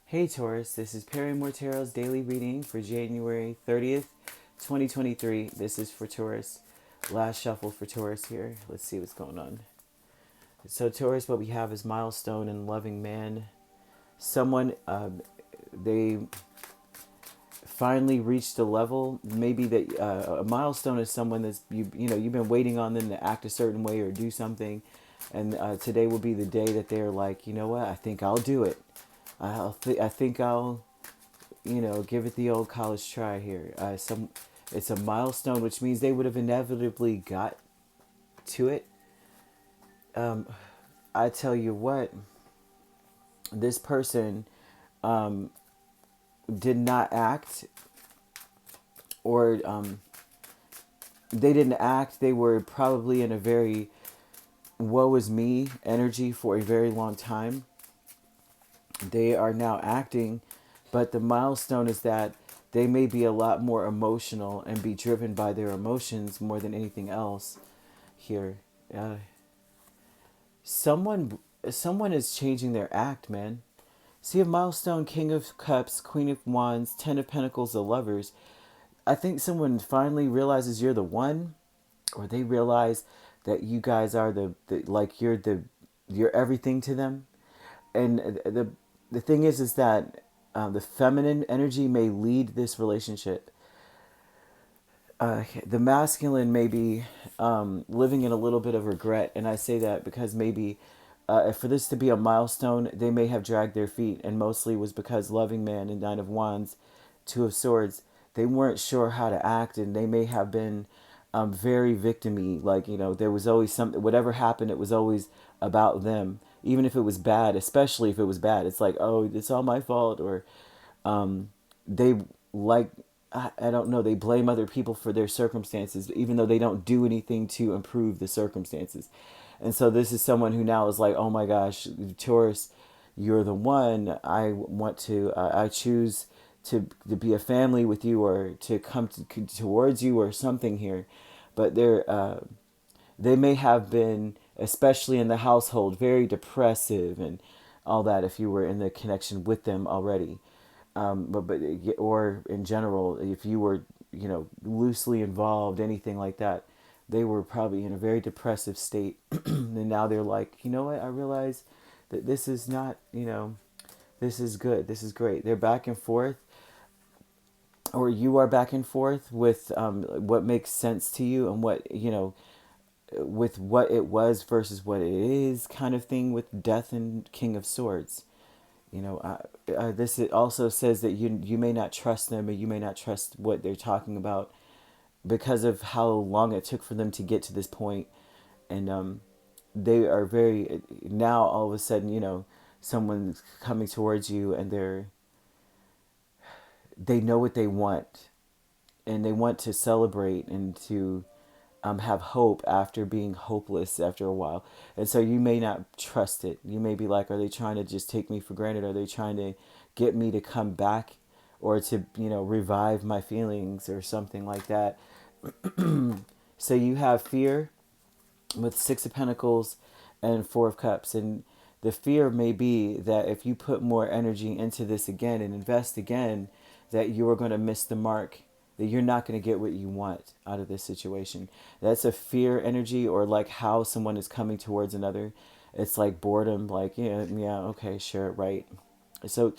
Hey Taurus, this is Perrymore Tarot's daily reading for January 30th, 2023. This is for Taurus. Last shuffle for Taurus here. Let's see what's going on. So Taurus, what we have is milestone and loving man. Someone, they finally reached a level. Maybe that a milestone is someone that's you've been waiting on them to act a certain way or do something, and today will be the day that they're like, you know what, I think I'll do it. I think I'll give it the old college try here. It's a milestone, which means they would have inevitably got to it. I tell you what, this person did not act, or they didn't act. They were probably in a very woe is me energy for a very long time. They are now acting, but the milestone is that they may be a lot more emotional and be driven by their emotions more than anything else here. Uh, someone is changing their act, man. See a milestone, King of Cups, Queen of Wands, Ten of Pentacles, the Lovers. I think someone finally realizes you're the one, or they realize that you guys are the like you're everything to them. And the thing is that the feminine energy may lead this relationship. The masculine may be living in a little bit of regret, and I say that because maybe for this to be a milestone, they may have dragged their feet, and mostly was because loving man and Nine of Wands, Two of Swords, they weren't sure how to act, and they may have been very victim-y. Like, there was always something, whatever happened, it was always about them, even if it was bad, especially if it was bad. It's like, oh, it's all my fault, or they like I don't know, they blame other people for their circumstances even though they don't do anything to improve the circumstances. And so this is someone who now is like, oh my gosh, Taurus, you're the one. I want to I choose to be a family with you, or to come towards you, or something here. But they may have been, especially in the household, very depressive and all that if you were in the connection with them already. But or in general, if you were loosely involved, anything like that, they were probably in a very depressive state, and now they're like, you know what? I realize that this is not, this is good, this is great. They're back and forth, or you are back and forth with what makes sense to you, and what with what it was versus what it is, kind of thing, with Death and King of Swords. This it also says that you may not trust them, or you may not trust what they're talking about because of how long it took for them to get to this point. And they are very, now all of a sudden, someone's coming towards you, and they know what they want, and they want to celebrate and to have hope after being hopeless after a while. And so you may not trust it. You may be like, are they trying to just take me for granted? Are they trying to get me to come back, or to, revive my feelings, or something like that? So you have fear with Six of Pentacles and Four of Cups. And the fear may be that if you put more energy into this again and invest again, that you are going to miss the mark, that you're not going to get what you want out of this situation. That's a fear energy, or like how someone is coming towards another. It's like boredom, like, yeah, okay, sure, right. So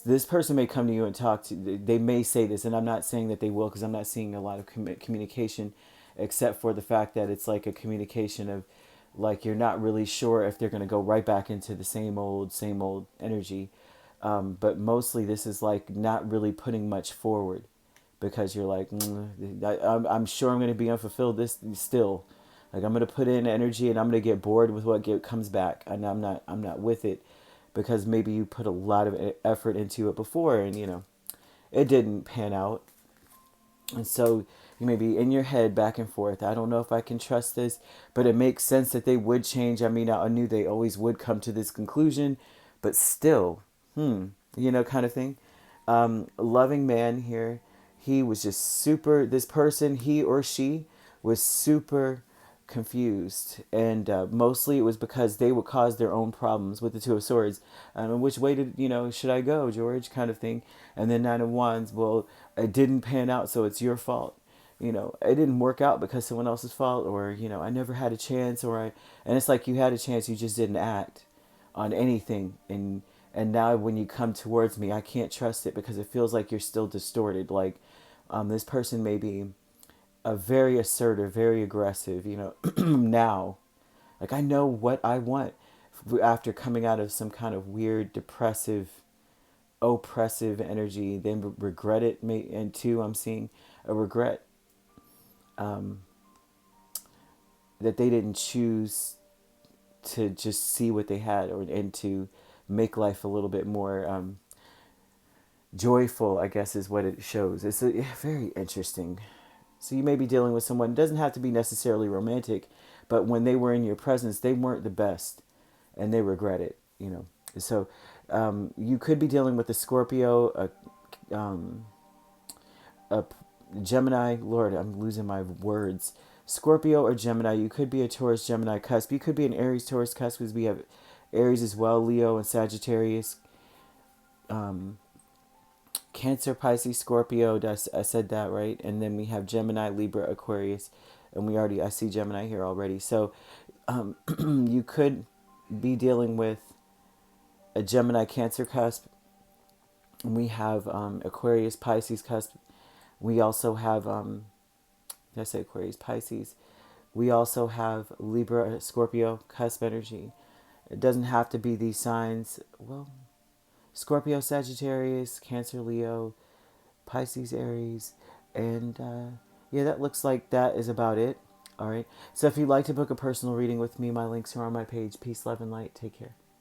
this person may come to you and talk to, they may say this, and I'm not saying that they will, because I'm not seeing a lot of communication, except for the fact that it's like a communication of, like, you're not really sure if they're going to go right back into the same old energy. But mostly this is like not really putting much forward, because you're like, I'm sure I'm going to be unfulfilled this still. Like, I'm going to put in energy, and I'm going to get bored with what comes back, and I'm not with it, because maybe you put a lot of effort into it before, and it didn't pan out. And so you may be in your head back and forth. I don't know if I can trust this, but it makes sense that they would change. I mean, I knew they always would come to this conclusion, but still, kind of thing. Loving man here, he was just super, this person, he or she was super confused, and mostly it was because they would cause their own problems with the Two of Swords. Which way did should I go, George, kind of thing. And then Nine of Wands, well, it didn't pan out, so it's your fault. It didn't work out because someone else's fault, or I never had a chance, and it's like you had a chance, you just didn't act on anything, and now when you come towards me, I can't trust it because it feels like you're still distorted. Like this person may be a very assertive, very aggressive, now. Like I know what I want after coming out of some kind of weird, depressive, oppressive energy, then regret it. And two, I'm seeing a regret that they didn't choose to just see what they had, and to make life a little bit more joyful, I guess is what it shows. It's very interesting. So you may be dealing with someone, it doesn't have to be necessarily romantic, but when they were in your presence, they weren't the best, and they regret it. So you could be dealing with a Scorpio, a Gemini. Lord, I'm losing my words. Scorpio or Gemini. You could be a Taurus Gemini cusp. You could be an Aries Taurus cusp, because we have Aries as well, Leo and Sagittarius. Cancer, Pisces, Scorpio. I said that right. And then we have Gemini, Libra, Aquarius, and I see Gemini here already. So you could be dealing with a Gemini, Cancer cusp. And we have Aquarius, Pisces cusp. We also have did I say Aquarius, Pisces? We also have Libra, Scorpio cusp energy. It doesn't have to be these signs. Well, Scorpio, Sagittarius, Cancer, Leo, Pisces, Aries, and yeah, that looks like that is about it. All right. So if you'd like to book a personal reading with me, my links are on my page. Peace, love, and light. Take care.